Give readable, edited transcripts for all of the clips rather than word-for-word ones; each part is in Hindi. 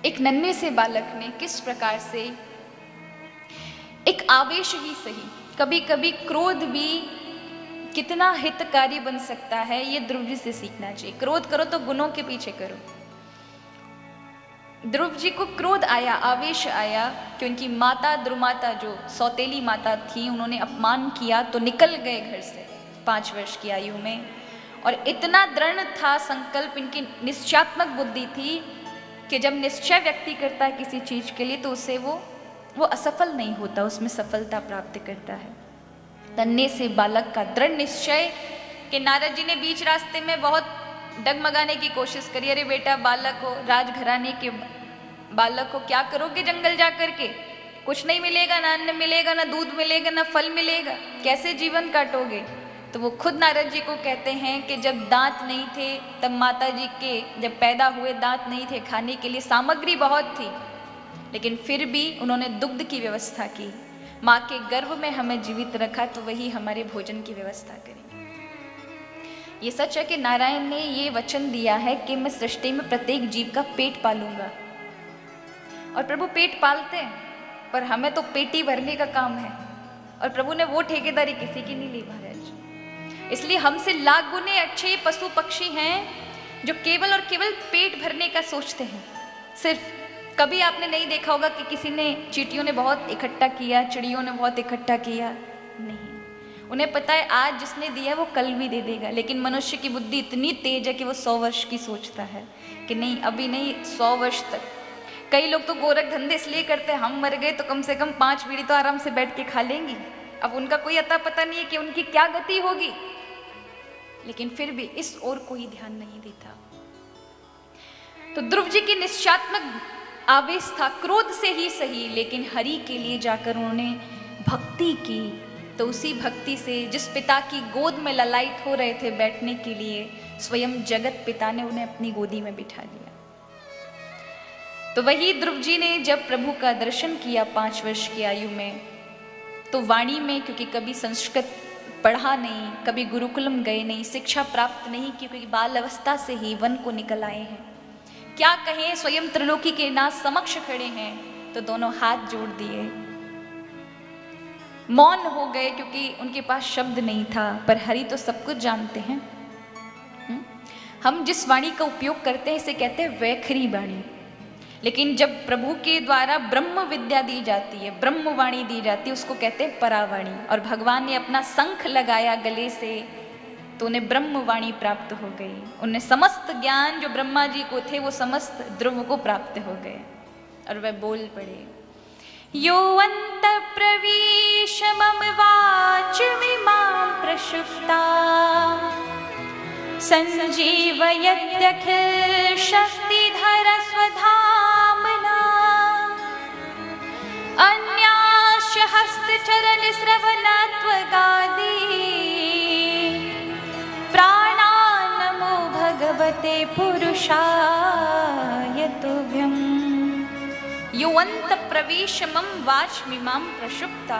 एक नन्हे से बालक ने किस प्रकार से एक आवेश ही सही, कभी कभी क्रोध भी कितना हितकारी बन सकता है, ये ध्रुव जी से सीखना चाहिए। क्रोध करो तो गुणों के पीछे करो। ध्रुव जी को क्रोध आया, आवेश आया कि उनकी माता द्रुमाता जो सौतेली माता थी, उन्होंने अपमान किया तो निकल गए घर से 5 वर्ष की आयु में। और इतना दृढ़ था संकल्प, इनकी निश्चयात्मक बुद्धि थी कि जब निश्चय व्यक्ति करता है किसी चीज के लिए तो उसे वो असफल नहीं होता, उसमें सफलता प्राप्त करता है। नन्हे से बालक का दृढ़ निश्चय कि नारद जी ने बीच रास्ते में बहुत डगमगाने की कोशिश करी, अरे बेटा बालक हो, राजघराने के बालक हो, क्या करोगे जंगल जा करके, कुछ नहीं मिलेगा, ना अन्न मिलेगा, ना दूध मिलेगा, ना फल मिलेगा, कैसे जीवन काटोगे। तो वो खुद नारद जी को कहते हैं कि जब दांत नहीं थे, तब माता जी के जब पैदा हुए दांत नहीं थे, खाने के लिए सामग्री बहुत थी, लेकिन फिर भी उन्होंने दुग्ध की व्यवस्था की। माँ के गर्भ में हमें जीवित रखा तो वही हमारे भोजन की व्यवस्था करेंगे। ये सच है कि नारायण ने ये वचन दिया है कि मैं सृष्टि में प्रत्येक जीव का पेट पालूंगा, और प्रभु पेट पालते हैं, पर हमें तो पेटी भरने का काम है, और प्रभु ने वो ठेकेदारी किसी की नहीं ली महाराज। इसलिए हमसे लाख गुने अच्छे पशु पक्षी हैं जो केवल और केवल पेट भरने का सोचते हैं। सिर्फ कभी आपने नहीं देखा होगा कि किसी ने, चींटियों ने बहुत इकट्ठा किया, चिड़ियों ने बहुत इकट्ठा किया, नहीं। उन्हें पता है आज जिसने दिया वो कल भी दे देगा। लेकिन मनुष्य की बुद्धि इतनी तेज है कि वो 100 वर्ष की सोचता है कि नहीं अभी नहीं, 100 वर्ष तक। कई लोग तो गोरख धंधे इसलिए करते हैं, हम मर गए तो कम से कम 5 पीढ़ी तो आराम से बैठ के खा लेंगी। अब उनका कोई अता पता नहीं है कि उनकी क्या गति होगी, लेकिन फिर भी इस ओर कोई ध्यान नहीं देता। तो ध्रुव जी की निश्चयात्मक आवेश था, क्रोध से ही सही, लेकिन हरि के लिए जाकर उन्होंने भक्ति की। तो उसी भक्ति से जिस पिता की गोद में ललायित हो रहे थे बैठने के लिए, स्वयं जगत पिता ने उन्हें अपनी गोदी में बिठा लिया। तो वही ध्रुव जी ने जब प्रभु का दर्शन किया 5 वर्ष की आयु में, तो वाणी में, क्योंकि कभी संस्कृत पढ़ा नहीं, कभी गुरुकुलम गए नहीं, शिक्षा प्राप्त नहीं की, क्योंकि बाल अवस्था से ही वन को निकल आए हैं, क्या कहें, स्वयं त्रिलोकी के नाथ समक्ष खड़े हैं, तो दोनों हाथ जोड़ दिए, मौन हो गए, क्योंकि उनके पास शब्द नहीं था। पर हरि तो सब कुछ जानते हैं। हम जिस वाणी का उपयोग करते हैं इसे कहते हैं वैखरी वाणी, लेकिन जब प्रभु के द्वारा ब्रह्म विद्या दी जाती है, ब्रह्म वाणी दी जाती है, उसको कहते हैं परावाणी। और भगवान ने अपना शंख लगाया गले से तो उन्हें ब्रह्म वाणी प्राप्त हो गई। उन्हें समस्त ज्ञान जो ब्रह्मा जी को थे वो समस्त ध्रुव को प्राप्त हो गए, और वह बोल पड़े, यो अंत प्रवेश मम वाच विमां प्रक्षुप्ता संजीवयत्यखिल शक्तिधर स्वधामना अन्याश्च हस्तचरण श्रवणत्वगादि प्राणान्नमो भगवते पुरुषाय तुभ्यम्। युवंत प्रवेश मम वाच मिमां प्रक्षुप्ता,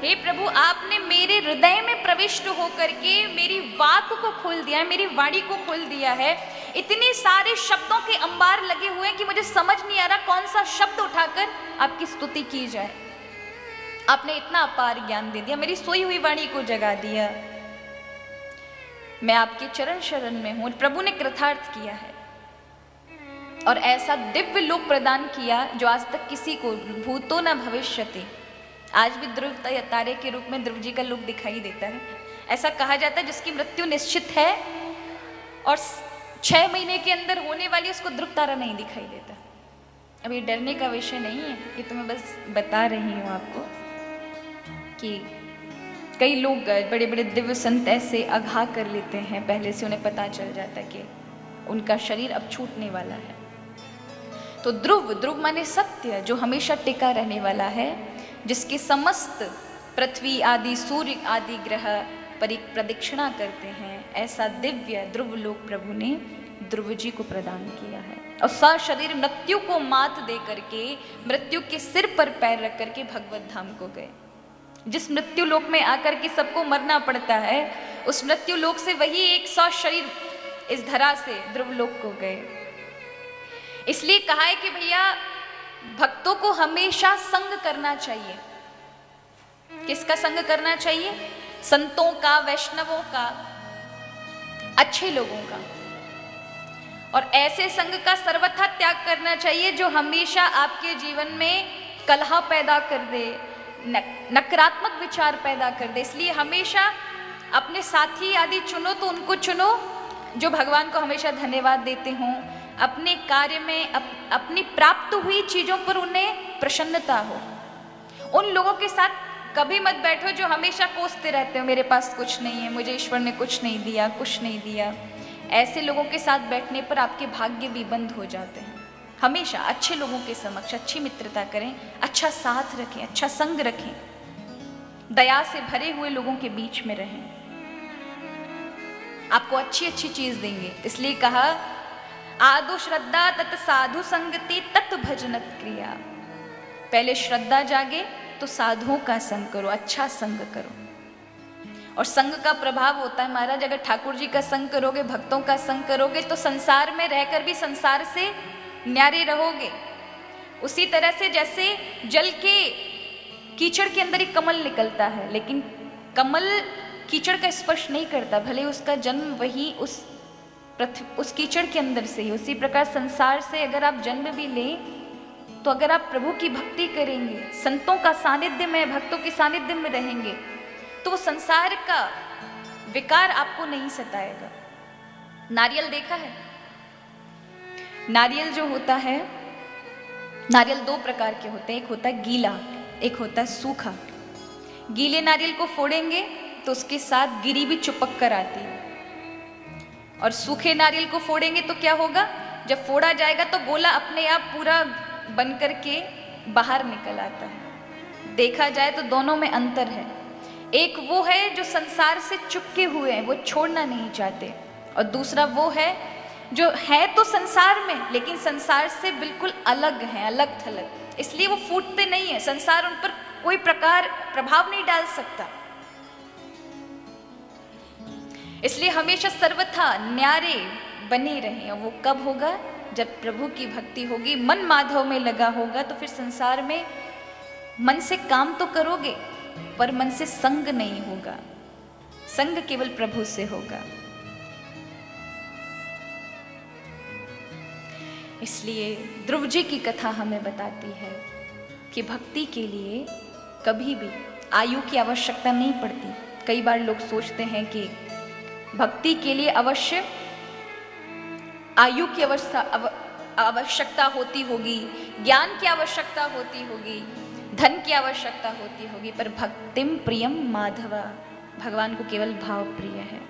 हे प्रभु आपने मेरे हृदय में प्रविष्ट होकर के मेरी वाक को खोल दिया है, मेरी वाणी को खोल दिया है। इतने सारे शब्दों के अंबार लगे हुए हैं कि मुझे समझ नहीं आ रहा कौन सा शब्द उठाकर आपकी स्तुति की जाए। आपने इतना अपार ज्ञान दे दिया, मेरी सोई हुई वाणी को जगा दिया। मैं आपके चरण शरण में हूं। प्रभु ने कृतार्थ किया है और ऐसा दिव्य लोक प्रदान किया जो आज तक किसी को भूतो न भविष्यति। आज भी ध्रुव तारे के रूप में ध्रुव जी का लोक दिखाई देता है। ऐसा कहा जाता है जिसकी मृत्यु निश्चित है और 6 महीने के अंदर होने वाली, उसको ध्रुव तारा नहीं दिखाई देता। अब ये डरने का विषय नहीं है, ये तो मैं बस बता रही हूँ आपको कि कई लोग बड़े बड़े दिव्य संत ऐसे अघा कर लेते हैं, पहले से उन्हें पता चल जाता है कि उनका शरीर अब छूटने वाला है। तो ध्रुव माने सत्य, जो हमेशा टिका रहने वाला है, जिसकी समस्त पृथ्वी आदि सूर्य आदि ग्रह प्रदक्षिणा करते हैं, ऐसा दिव्य ध्रुव लोक प्रभु ने ध्रुव जी को प्रदान किया है। और सशरीर मृत्यु को मात दे करके, मृत्यु के सिर पर पैर रख करके भगवत धाम को गए। जिस मृत्यु लोक में आकर के सबको मरना पड़ता है, उस मृत्यु लोक से वही एक सशरीर इस धरा से ध्रुव लोक को गए। इसलिए कहा है कि भैया भक्तों को हमेशा संग करना चाहिए। किसका संग करना चाहिए? संतों का, वैष्णवों का, अच्छे लोगों का। और ऐसे संग का सर्वथा त्याग करना चाहिए जो हमेशा आपके जीवन में कलह पैदा कर दे, नकारात्मक विचार पैदा कर दे। इसलिए हमेशा अपने साथी आदि चुनो तो उनको चुनो जो भगवान को हमेशा धन्यवाद देते हों, अपने कार्य में अपनी प्राप्त हुई चीजों पर उन्हें प्रसन्नता हो। उन लोगों के साथ कभी मत बैठो जो हमेशा कोसते रहते हो, मेरे पास कुछ नहीं है, मुझे ईश्वर ने कुछ नहीं दिया, कुछ नहीं दिया। ऐसे लोगों के साथ बैठने पर आपके भाग्य भी बंद हो जाते हैं। हमेशा अच्छे लोगों के समक्ष अच्छी मित्रता करें, अच्छा साथ रखें, अच्छा संग रखें, दया से भरे हुए लोगों के बीच में रहें, आपको अच्छी अच्छी चीज देंगे। इसलिए कहा आदो श्रद्धा तत् साधु संगति तत् भजनत क्रिया। पहले श्रद्धा जागे तो साधुओं का संग करो, अच्छा संग करो। और संग का प्रभाव होता है महाराज, अगर ठाकुर जी का संग करोगे, भक्तों का संग करोगे तो संसार में रहकर भी संसार से न्यारे रहोगे। उसी तरह से जैसे जल के कीचड़ के अंदर एक कमल निकलता है, लेकिन कमल कीचड़ का स्पर्श नहीं करता, भले उसका जन्म वही उस कीचड़ के अंदर से ही। उसी प्रकार संसार से अगर आप जन्म भी लें तो अगर आप प्रभु की भक्ति करेंगे, संतों का सानिध्य में, भक्तों के सानिध्य में रहेंगे, तो वो संसार का विकार आपको नहीं सताएगा। नारियल देखा है? नारियल जो होता है, नारियल दो प्रकार के होते हैं, एक होता है गीला, एक होता है सूखा। गीले नारियल को फोड़ेंगे तो उसके साथ गिरी भी चिपक कर आती है, और सूखे नारियल को फोड़ेंगे तो क्या होगा? जब फोड़ा जाएगा तो गोला अपने आप पूरा बन करके बाहर निकल आता है। देखा जाए तो दोनों में अंतर है। एक वो है जो संसार से चिपके हुए हैं, वो छोड़ना नहीं चाहते, और दूसरा वो है जो है तो संसार में लेकिन संसार से बिल्कुल अलग है, अलग थलग। इसलिए वो फूटते नहीं है, संसार उन पर कोई प्रकार प्रभाव नहीं डाल सकता। इसलिए हमेशा सर्वथा न्यारे बने रहें। और वो कब होगा? जब प्रभु की भक्ति होगी, मन माधव में लगा होगा, तो फिर संसार में मन से काम तो करोगे पर मन से संग नहीं होगा, संग केवल प्रभु से होगा। इसलिए ध्रुव जी की कथा हमें बताती है कि भक्ति के लिए कभी भी आयु की आवश्यकता नहीं पड़ती। कई बार लोग सोचते हैं कि भक्ति के लिए अवश्य आयु की आवश्यकता होती होगी, ज्ञान की आवश्यकता होती होगी, धन की आवश्यकता होती होगी, पर भक्तिम प्रियम माधवा, भगवान को केवल भाव प्रिय है।